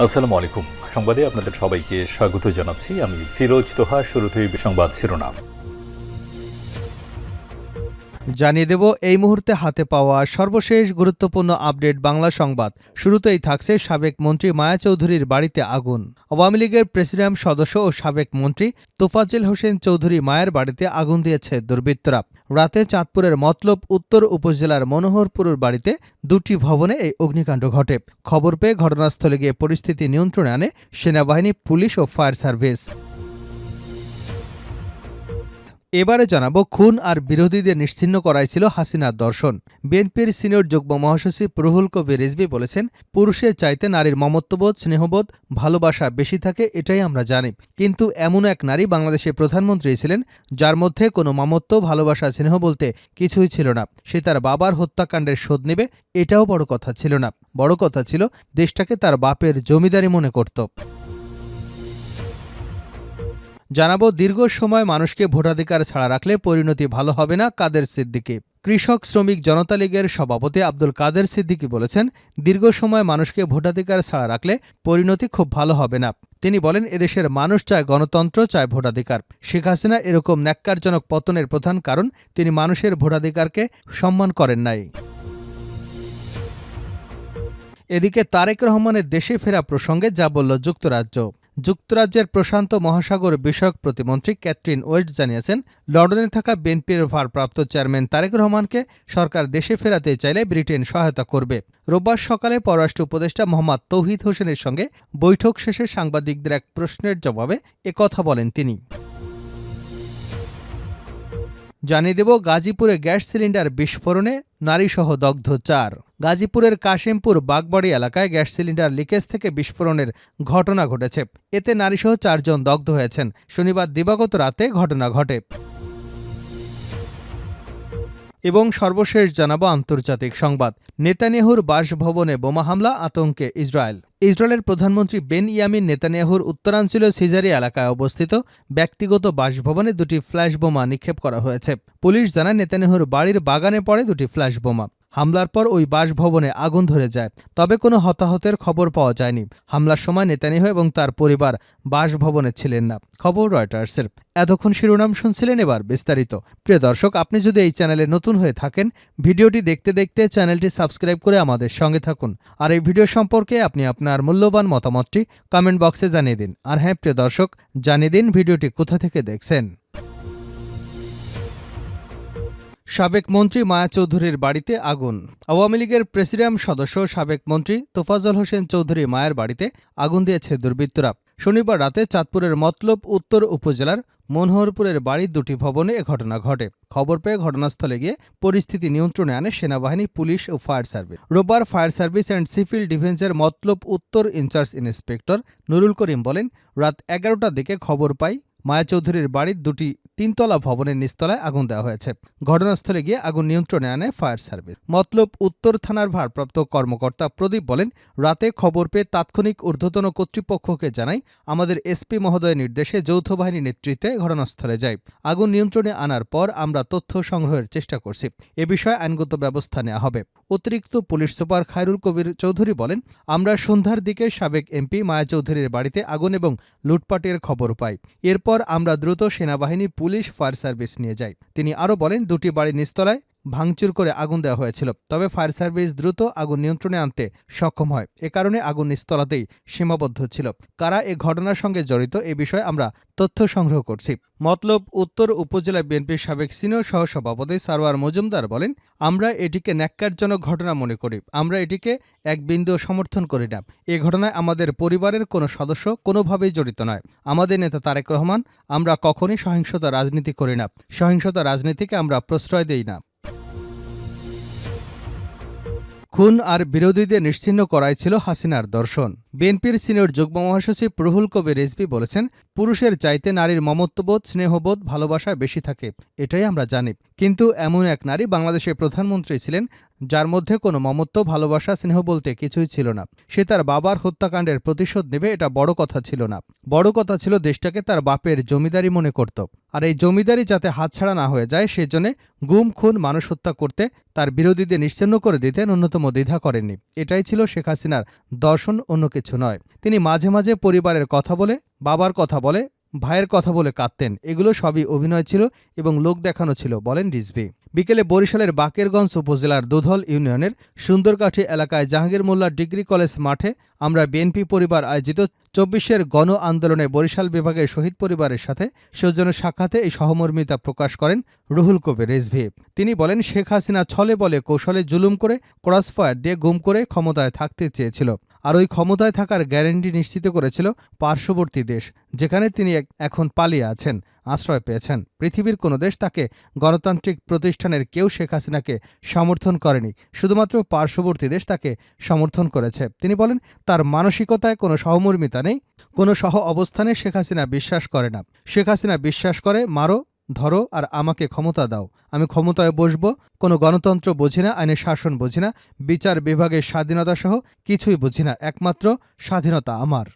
আসসালামু আলাইকুম। সংবাদে আপনাদের সবাইকে স্বাগত জানাচ্ছি। আমি ফিরোজ তোহা। শুরুতেই সংবাদ শিরোনাম। জানিয়ে দেব এই মুহূর্তে হাতে পাওয়া সর্বশেষ গুরুত্বপূর্ণ আপডেট বাংলা সংবাদ। শুরুতেই থাকছে সাবেক মন্ত্রী মায়া চৌধুরীর বাড়িতে আগুন। আওয়ামী লীগের প্রেসিডিয়াম সদস্য ও সাবেক মন্ত্রী তোফাজ্জল হোসেন চৌধুরী মায়ের বাড়িতে আগুন দিয়েছে দুর্বৃত্তরা। রাতে চাঁদপুরের মতলব উত্তর উপজেলার মনোহরপুরের বাড়িতে দুটি ভবনে এই অগ্নিকাণ্ড ঘটে। খবর পেয়ে ঘটনাস্থলে গিয়ে পরিস্থিতি নিয়ন্ত্রণে আনে সেনাবাহিনী, পুলিশ ও ফায়ার সার্ভিস। এবারে জানাবো, খুন আর বিরোধীদের নিশ্চিহ্ন করাই ছিল হাসিনার দর্শন। বিএনপির সিনিয়র যুগ্ম মহাসচিব রুহুল কবির রিজভী বলেছেন, পুরুষের চাইতে নারীর মমত্ববোধ, স্নেহবোধ, ভালোবাসা বেশি থাকে, এটাই আমরা জানি। কিন্তু এমন এক নারী বাংলাদেশের প্রধানমন্ত্রী ছিলেন যার মধ্যে কোনো মমত্ব, ভালোবাসা, স্নেহ বলতে কিছুই ছিল না। সে তার বাবার হত্যাকাণ্ডের শোধ নেবে, এটাও বড় কথা ছিল না। বড় কথা ছিল দেশটাকে তার বাপের জমিদারি মনে করত। জানাবো, দীর্ঘ সময় মানুষকে ভোটাধিকার ছাড়া রাখলে পরিণতি ভালো হবে না, কাদের সিদ্দিকী। কৃষক শ্রমিক জনতা লীগের সভাপতি আব্দুল কাদের সিদ্দিকী বলেছেন, দীর্ঘ সময় মানুষকে ভোটাধিকার ছাড়া রাখলে পরিণতি খুব ভালো হবে না। তিনি বলেন, এদেশের মানুষ চায় গণতন্ত্র, চায় ভোটাধিকার। শেখ হাসিনা এরকম ন্যাক্কারজনক পতনের প্রধান কারণ তিনি মানুষের ভোটাধিকারকে সম্মান করেন নাই। এদিকে তারেক রহমানের দেশে ফেরা প্রসঙ্গে যা বলল যুক্তরাজ্য। যুক্তরাজ্যের প্রশান্ত মহাসাগর বিষয়ক প্রতিমন্ত্রী ক্যাথরিন ওয়েস্ট জানিয়েছেন, লন্ডনে থাকা বিএনপির ভারপ্রাপ্ত চেয়ারম্যান তারেক রহমানকে সরকার দেশে ফেরাতে চাইলে ব্রিটেন সহায়তা করবে। রোববার সকালে পররাষ্ট্র উপদেষ্টা মোহাম্মদ তৌহিদ হোসেনের সঙ্গে বৈঠক শেষে সাংবাদিকদের এক প্রশ্নের জবাবে একথা বলেন তিনি। জানিয়ে দেব, গাজীপুরে গ্যাস সিলিন্ডার বিস্ফোরণে নারীসহ দগ্ধ 4। গাজীপুরের কাশিমপুর বাগবাড়ি এলাকায় গ্যাস সিলিন্ডার লিকেজ থেকে বিস্ফোরণের ঘটনা ঘটেছে। এতে নারীসহ 4 জন দগ্ধ হয়েছেন। শনিবার দিবাগত রাতে ঘটনা ঘটে। এবং সর্বশেষ জানাবো আন্তর্জাতিক সংবাদ। নেতানিয়াহুর বাসভবনে বোমা হামলা, আতঙ্কে ইসরায়েল। ইসরায়েলের প্রধানমন্ত্রী বেনইয়ামিন নেতানিয়াহুর উত্তরাঞ্চলীয় সিজারিয়া এলাকায় অবস্থিত ব্যক্তিগত বাসভবনে দুটি ফ্ল্যাশ বোমা নিক্ষেপ করা হয়েছে। পুলিশ জানায়, নেতানিয়াহুর বাড়ির বাগানে পড়ে দুটি ফ্ল্যাশ বোমা। হামলার পর ওই বাসভবনে আগুন ধরে যায়, তবে কোনো হতাহতের খবর পাওয়া যায়নি। হামলার সময় নেতানিয়াহু এবং তার পরিবার বাসভবনে ছিলেন না। খবর রয়টার্সের। এতক্ষণ শিরোনাম শুনছিলেন, এবার বিস্তারিত। প্রিয় দর্শক, আপনি যদি এই চ্যানেলে নতুন হয়ে থাকেন, ভিডিওটি দেখতে দেখতে চ্যানেলটি সাবস্ক্রাইব করে আমাদের সঙ্গে থাকুন। আর এই ভিডিও সম্পর্কে আপনি আপনার মূল্যবান মতামতটি কমেন্ট বক্সে জানিয়ে দিন। আর হ্যাঁ প্রিয় দর্শক, জানিয়ে দিন ভিডিওটি কোথা থেকে দেখছেন। সাবেক মন্ত্রী মায়া চৌধুরীর বাড়িতে আগুন। আওয়ামী লীগের প্রেসিডিয়াম সদস্য সাবেক মন্ত্রী তোফাজ্জল হোসেন চৌধুরী মায়ের বাড়িতে আগুন দিয়েছে দুর্বৃত্তরা। শনিবার রাতে চাঁদপুরের মতলব উত্তর উপজেলার মনোহরপুরের বাড়ির দুটি ভবনে এ ঘটনা ঘটে। খবর পেয়ে ঘটনাস্থলে গিয়ে পরিস্থিতি নিয়ন্ত্রণে আনে সেনাবাহিনী, পুলিশ ও ফায়ার সার্ভিস। রোববার ফায়ার সার্ভিস অ্যান্ড সিভিল ডিফেন্সের মতলব উত্তর ইনচার্জ ইন্সপেক্টর নুরুল করিম বলেন, রাত 11টার দিকে খবর পাই মায়া চৌধুরীর বাড়ির দুটি তিনতলা ভবনের নিচতলায় আগুন দেওয়া হয়েছে। ঘটনাস্থলে গিয়ে আগুন নিয়ন্ত্রণে আনে ফায়ার সার্ভিস। মতলব উত্তর থানার ভারপ্রাপ্ত কর্মকর্তা প্রদীপ বলেন, রাতে খবর পেয়ে তাৎক্ষণিক ঊর্ধ্বতন কর্তৃপক্ষকে জানাই। আমাদের এসপি মহোদয়ের নির্দেশে যৌথ বাহিনীর নেতৃত্বে ঘটনাস্থলে যাই। আগুন নিয়ন্ত্রণে আনার পর আমরা তথ্য সংগ্রহের চেষ্টা করছি। এ বিষয়ে আইনগত ব্যবস্থা নেওয়া হবে। অতিরিক্ত পুলিশ সুপার খায়রুল কবির চৌধুরী বলেন, আমরা সন্ধ্যার দিকে সাবেক এমপি মায়া চৌধুরীর বাড়িতে আগুন এবং লুটপাটের খবর পাই। এরপর আমরা দ্রুত সেনাবাহিনী, পুলিশ, ফায়ার সার্ভিস নিয়ে যাই। তিনি আরও বলেন, দুটি বাড়ির নিচতলায় ভাঙচুর করে আগুন দেওয়া হয়েছিল, তবে ফায়ার সার্ভিস দ্রুত আগুন নিয়ন্ত্রণে আনতে সক্ষম হয়। এ কারণে আগুন নিচতলাতেই সীমাবদ্ধ ছিল। কারা এ ঘটনার সঙ্গে জড়িত, এ বিষয়ে আমরা তথ্য সংগ্রহ করছি। মতলব উত্তর উপজেলা বিএনপির সাবেক সিনিয়র সহসভাপতি সারোয়ার মজুমদার বলেন, আমরা এটিকে ন্যাক্কারজনক ঘটনা মনে করি। আমরা এটিকে এক বিন্দুও সমর্থন করি না। এ ঘটনায় আমাদের পরিবারের কোনো সদস্য কোনোভাবেই জড়িত নয়। আমাদের নেতা তারেক রহমান, আমরা কখনই সহিংসতা রাজনীতি করি না। সহিংসতা রাজনীতিকে আমরা প্রশ্রয় দেই না। খুন আর বিরোধীদের নিশ্চিহ্ন করাই ছিল হাসিনার দর্শন। বিএনপির সিনিয়র যুগ্ম মহাসচিব রুহুল কবির রিজভী বলেছেন, পুরুষের চাইতে নারীর মমত্ববোধ, স্নেহবোধ, ভালোবাসা বেশি থাকে, এটাই আমরা জানি। কিন্তু এমন এক নারী বাংলাদেশের প্রধানমন্ত্রী ছিলেন যার মধ্যে কোনো মমত্ব, ভালোবাসা, স্নেহ বলতে কিছুই ছিল না। সে তার বাবার হত্যাকাণ্ডের প্রতিশোধ নেবে, এটা বড় কথা ছিল না। বড় কথা ছিল দেশটাকে তার বাপের জমিদারি মনে করত, আর এই জমিদারি যাতে হাতছাড়া না হয়ে যায় সেজন্য গুম, খুন, মানুষ হত্যা করতে, তার বিরোধীদের নিশ্চিহ্ন করে দিতে ন্যূনতম দ্বিধা করেননি। এটাই ছিল শেখ হাসিনার দর্শন, অন্য কিছু নয়। তিনি মাঝে মাঝে পরিবারের কথা বলে, বাবার কথা বলে, ভাইয়ের কথা বলে কাঁদতেন। এগুলো সবই অভিনয় ছিল এবং লোক দেখানো ছিল, বলেন রিজভী। বিকেলে বরিশালের বাকেরগঞ্জ উপজেলার দুধল ইউনিয়নের সুন্দরকাঠি এলাকায় জাহাঙ্গীর মোল্লা ডিগ্রি কলেজ মাঠে আমরা বিএনপি পরিবার আয়োজিত ২৪-এর গণ আন্দোলনে বরিশাল বিভাগের শহীদ পরিবারের সাথে সৌজন্য সাক্ষাতে এই সহমর্মিতা প্রকাশ করেন রুহুল কবির রিজভী। তিনি বলেন, শেখ হাসিনা ছলে বলে কৌশলে জুলুম করে, ক্রসফায়ার দিয়ে গুম করে ক্ষমতায় থাকতে চেয়েছিল, আর ওই ক্ষমতায় থাকার গ্যারান্টি নিশ্চিত করেছিল পার্শ্ববর্তী দেশ, যেখানে তিনি এখন পালিয়ে আছেন, আশ্রয় পেয়েছেন। পৃথিবীর কোনো দেশ তাকে গণতান্ত্রিক প্রতিষ্ঠানের কেউ শেখ হাসিনাকে সমর্থন করেনি, শুধুমাত্র পার্শ্ববর্তী দেশ তাকে সমর্থন করেছে। তিনি বলেন, তার মানসিকতায় কোনো সহমর্মিতা নেই, কোনো সহ অবস্থানে শেখ হাসিনা বিশ্বাস করে না। শেখ হাসিনা বিশ্বাস করে মারো, ধরো আর আমাকে ক্ষমতা দাও, আমি ক্ষমতায় বসব। কোনো গণতন্ত্র বুঝি না, আইনের শাসন বুঝি না, বিচার বিভাগের স্বাধীনতা সহ কিছুই বুঝি না, একমাত্র স্বাধীনতা আমার।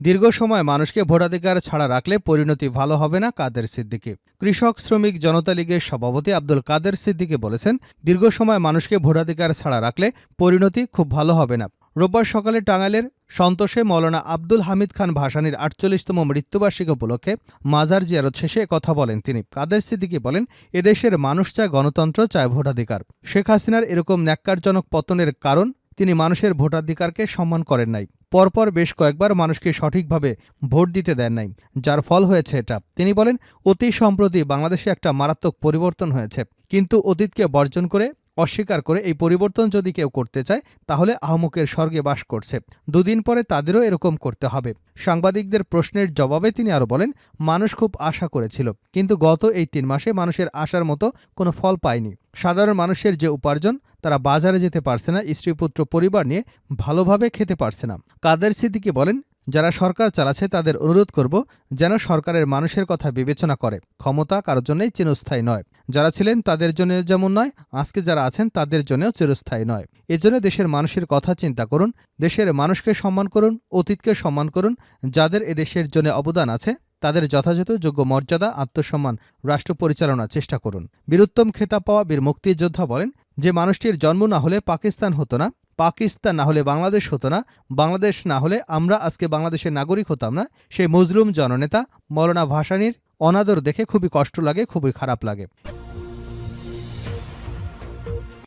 দীর্ঘ সময় মানুষকে ভোটাধিকার ছাড়া রাখলে পরিণতি ভালো হবে না, কাদের সিদ্দিকী। কৃষক শ্রমিক জনতা লীগের সভাপতি আব্দুল কাদের সিদ্দিকী বলেছেন, দীর্ঘ সময় মানুষকে ভোটাধিকার ছাড়া রাখলে পরিণতি খুব ভালো হবে না। রোববার সকালে টাঙ্গাইলের সন্তোষে মৌলানা আব্দুল হামিদ খান ভাসানীর ৪৮তম মৃত্যুবার্ষিকী উপলক্ষে মাজার জিয়ারত শেষে কথা বলেন তিনি। কাদের সিদ্দিকী বলেন, এদেশের মানুষ চায় গণতন্ত্র, চায় ভোটাধিকার। শেখ হাসিনার এরকম ন্যাক্কারজনক পতনের কারণ তিনি মানুষের ভোটাধিকারকে সম্মান করেন নাই। পরপর বেশ কয়েকবার মানুষকে সঠিকভাবে ভোট দিতে দেন নাই, যার ফল হয়েছে এটা। তিনি বলেন, অতি সম্প্রতি বাংলাদেশে একটা মারাত্মক পরিবর্তন হয়েছে, কিন্তু অতীতকে বর্জন করে, অস্বীকার করে এই পরিবর্তন যদি কেউ করতে চায় তাহলে আহমকের স্বর্গে বাস করছে। দুদিন পরে তাদেরও এরকম করতে হবে। সাংবাদিকদের প্রশ্নের জবাবে তিনি আরও বলেন, মানুষ খুব আশা করেছিল, কিন্তু গত এই ৩ মাসে মানুষের আশার মতো কোনো ফল পায়নি। সাধারণ মানুষের যে উপার্জন, তারা বাজারে যেতে পারছে না, স্ত্রী পুত্র পরিবার নিয়ে ভালোভাবে খেতে পারছে না। কাদের সিদ্দিকী বলেন, যারা সরকার চালাচ্ছে তাদের অনুরোধ করব যেন সরকারের মানুষের কথা বিবেচনা করে। ক্ষমতা কারোর জন্যই চিরস্থায়ী নয়, যারা ছিলেন তাদের জন্য যেমন নয়, আজকে যারা আছেন তাদের জন্যও চিরস্থায়ী নয়। এজন্য দেশের মানুষের কথা চিন্তা করুন, দেশের মানুষকে সম্মান করুন, অতীতকে সম্মান করুন। যাদের এদেশের জন্য অবদান আছে তাদের যথাযথ যোগ্য মর্যাদা, আত্মসম্মান রাষ্ট্র পরিচালনার চেষ্টা করুন। বীরুত্তম খেতাব পাওয়া বীর মুক্তিযোদ্ধা বলেন, যে মানুষটির জন্ম না হলে পাকিস্তান হতো না, পাকিস্তান না হলে বাংলাদেশ হতো না, বাংলাদেশ না হলে আমরা আজকে বাংলাদেশের নাগরিক হতাম না, সেই মজলুম জননেতা মৌলানা ভাসানীর অনাদর দেখে খুবই কষ্ট লাগে, খুবই খারাপ লাগে।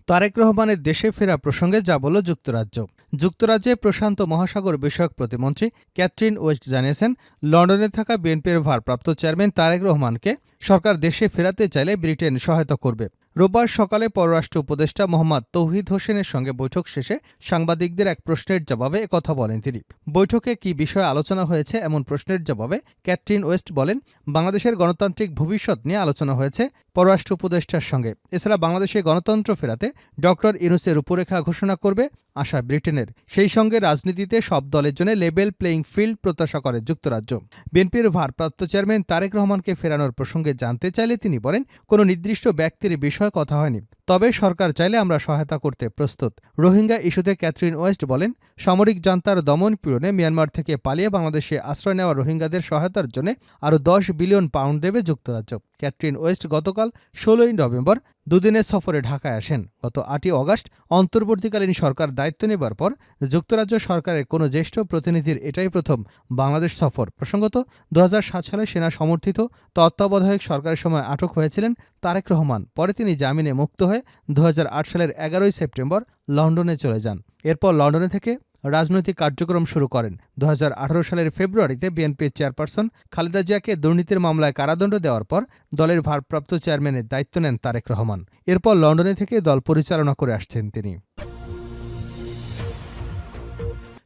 তারেক রহমানের দেশে ফেরা প্রসঙ্গে যা বলল যুক্তরাজ্য। যুক্তরাজ্যে প্রশান্ত মহাসাগর বিষয়ক প্রতিমন্ত্রী ক্যাথরিন ওয়েস্ট জানিয়েছেন, লন্ডনে থাকা বিএনপির ভারপ্রাপ্ত চেয়ারম্যান তারেক রহমানকে সরকার দেশে ফেরাতে চাইলে ব্রিটেন সহায়তা করবে। রোববার সকালে পররাষ্ট্র উপদেষ্টা মোহাম্মদ তৌহিদ হোসেনের সঙ্গে বৈঠক শেষে সাংবাদিকদের এক প্রশ্নের জবাবে একথা বলেন তিনি। বৈঠকে কী বিষয়ে আলোচনা হয়েছে এমন প্রশ্নের জবাবে ক্যাথরিন ওয়েস্ট বলেন, বাংলাদেশের গণতান্ত্রিক ভবিষ্যৎ নিয়ে আলোচনা হয়েছে পররাষ্ট্র উপদেষ্টার সঙ্গে। এছাড়া বাংলাদেশে গণতন্ত্র ফেরাতে ডক্টর ইউনূসের রূপরেখা ঘোষণা করবে আশা ব্রিটেনের। সেই সঙ্গে রাজনীতিতে সব দলের জন্য লেভেল প্লেয়িং ফিল্ড প্রত্যাশা করে যুক্তরাজ্য। বিএনপির ভারপ্রাপ্ত চেয়ারম্যান তারেক রহমানকে ফেরানোর প্রসঙ্গে জানতে চাইলে তিনি বলেন, কোনো নির্দিষ্ট ব্যক্তির বিষয়ে কথা হয়নি, তবে সরকার চাইলে আমরা সহায়তা করতে প্রস্তুত। রোহিঙ্গা ইস্যুতে ক্যাথরিন ওয়েস্ট বলেন, সামরিক জান্তার দমন পীড়নে মিয়ানমার থেকে পালিয়ে বাংলাদেশে আশ্রয় নেওয়া রোহিঙ্গাদের সহায়তার জন্য আরও ১০ বিলিয়ন পাউন্ড দেবে যুক্তরাজ্য। ক্যাথরিন ওয়েস্ট গতকাল ১৬ই নভেম্বর দুদিনের সফরে ঢাকায় আসেন। গত ৮ই অগাস্ট অন্তর্বর্তীকালীন সরকার দায়িত্ব নেবার পর যুক্তরাজ্য সরকারের কোনো জ্যেষ্ঠ প্রতিনিধির এটাই প্রথম বাংলাদেশ সফর। প্রসঙ্গত, ২০০৭ সালে সেনা সমর্থিত তত্ত্বাবধায়ক সরকারের সময় আটক হয়েছিলেন তারেক রহমান। পরে তিনি জামিনে মুক্ত হয়ে ২০০৮ সালের ১১ই সেপ্টেম্বর লন্ডনে চলে যান। এরপর লন্ডনে থেকে রাজনৈতিক কার্যক্রম শুরু করেন। ২০১৮ সালের ফেব্রুয়ারিতে বিএনপির চেয়ারপারসন খালেদা জিয়াকে দুর্নীতির মামলায় কারাদণ্ড দেওয়ার পর দলের ভারপ্রাপ্ত চেয়ারম্যানের দায়িত্ব নেন তারেক রহমান। এরপর লন্ডনে থেকে দল পরিচালনা করে আসছেন তিনি।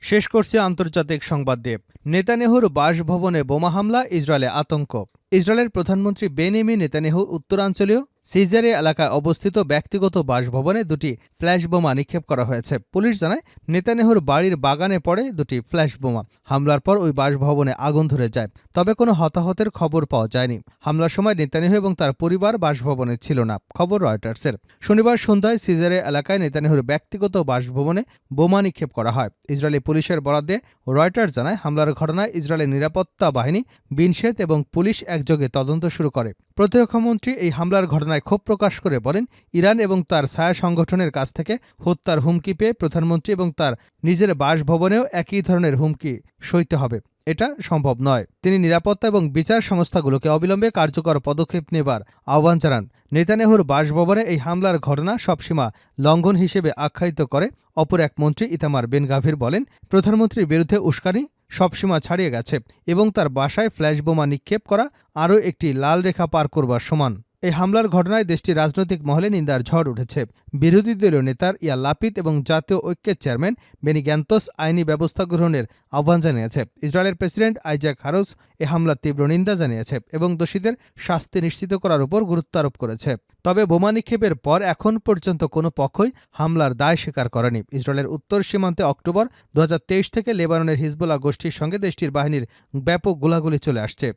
শেষ করছে আন্তর্জাতিক সংবাদ দিয়ে। নেতানিয়াহুর বাসভবনে বোমা হামলা, ইসরায়েলে আতঙ্ক। ইসরায়েলের প্রধানমন্ত্রী বেনিয়ামিন নেতানিয়াহু উত্তরাঞ্চলীয় সিজারে এলাকায় অবস্থিত ব্যক্তিগত বাসভবনে দুটি ফ্ল্যাশ বোমা নিক্ষেপ করা হয়েছে। পুলিশ জানায় নেতানিয়াহুর বাড়ির বাগানে পড়ে দুটি ফ্ল্যাশ বোমা। হামলার পর ওই বাসভবনে আগুন ধরে যায়, তবে কোনো হতাহতের খবর পাওয়া যায়নি। হামলার সময় নেতানিয়াহু এবং তার পরিবার বাসভবনে ছিল না, খবর রয়টার্সের। শনিবার সন্ধ্যায় সিজারে এলাকায় নেতানিয়াহুর ব্যক্তিগত বাসভবনে বোমা নিক্ষেপ করা হয়। ইসরায়েলি পুলিশের বরাদ্দে রয়টার্স জানায়, হামলার ঘটনায় ইসরায়েলের নিরাপত্তা বাহিনী, বিনশেত এবং পুলিশ একযোগে তদন্ত শুরু করে। প্রতিরক্ষামন্ত্রী এই হামলার ঘটনায় ক্ষোভ প্রকাশ করে বলেন, ইরান এবং তার ছায়া সংগঠনের কাছ থেকে হত্যার হুমকি পেয়ে প্রধানমন্ত্রী এবং তার নিজের বাসভবনেও একই ধরনের হুমকি সইতে হবে। এটা সম্ভব নয়। তিনি নিরাপত্তা এবং বিচার সংস্থাগুলোকে অবিলম্বে কার্যকর পদক্ষেপ নেবার আহ্বান জানান। নেতানিয়াহুর বাসভবনে এই হামলার ঘটনা সব সীমা লঙ্ঘন হিসেবে আখ্যায়িত করে অপর এক মন্ত্রী ইতামার বেন গাভির বলেন, প্রধানমন্ত্রীর বিরুদ্ধে উস্কানি সব সীমা ছাড়িয়ে গেছে এবং তার বাসায় ফ্ল্যাশ বোমা নিক্ষেপ করা আরও একটি লাল রেখা পার করবার সমান। এই হামলার ঘটনায় দেশটির রাজনৈতিক মহলে নিন্দার ঝড় উঠেছে। বিরোধী দলীয় নেতার ইয়ার লাপিদ এবং জাতীয় ঐক্যের চেয়ারম্যান বেনি গ্যান্তস আইনি ব্যবস্থা গ্রহণের আহ্বান জানিয়েছে। ইসরায়েলের প্রেসিডেন্ট আইজাক হারোজ এ হামলার তীব্র নিন্দা জানিয়েছে এবং দোষীদের শাস্তি নিশ্চিত করার উপর গুরুত্ব আরোপ করেছে। তবে বোমা নিক্ষেপের পর এখন পর্যন্ত কোনো পক্ষই হামলার দায় স্বীকার করেনি। ইসরায়েলের উত্তর সীমান্তে অক্টোবর 2023 থেকে লেবাননের হিজবুল্লাহ গোষ্ঠীর সঙ্গে দেশটির বাহিনীর ব্যাপক গোলাগুলি চলে আসছে।